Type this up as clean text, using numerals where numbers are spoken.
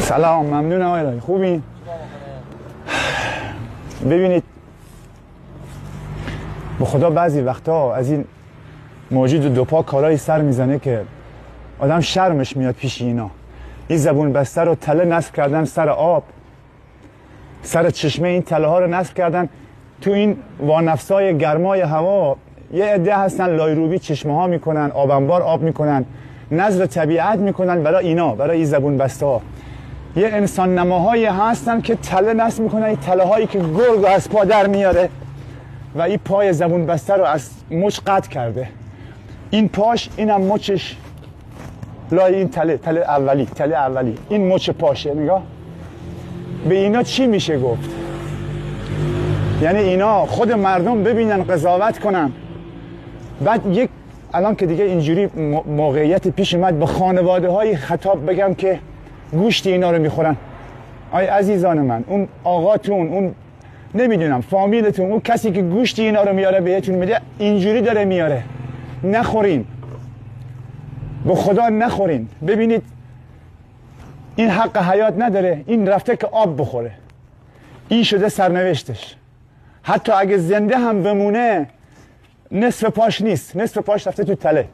سلام، ممنون آقای الهی. خوبین؟ ببینید به خدا بعضی وقتا از این موجود دو پا کارایی سر میزنه که آدم شرمش میاد پیش اینا. این زبون بسته رو تله نصب کردن سر آب، سر چشمه این تله ها رو نصب کردن تو این وانفسای گرمای هوا. یه عده هستن لایروبی چشمه ها میکنن، آبنبار آب میکنن، نظر طبیعت میکنن برای اینا، برای این زبون بسته ها. یه انسان نماهایی هستن که تله نصب میکنن، این تله هایی که گرگ از پا در میاره و این پای زبون بسته رو از مچ قطع کرده. این پاش، اینم مچش لای این تله اولی این مچ پاشه. نگاه به اینا چی میشه گفت؟ یعنی اینا خود مردم ببینن قضاوت کنن، بعد یک الان که دیگه اینجوری موقعیت پیش اومد به خانواده های خطاب بگم که گوشت اینا رو میخورن. آی عزیزان من، اون آقاتون، اون نمیدونم فامیلتون، اون کسی که گوشت اینا رو میاره بهتون میده اینجوری داره میاره. نخورین، به خدا نخورین. ببینید این حق حیات نداره، این رفته که آب بخوره، این شده سرنوشتش. حتی اگه زنده هم بمونه نصف پاش نیست، نصف پاش رفته تو تله.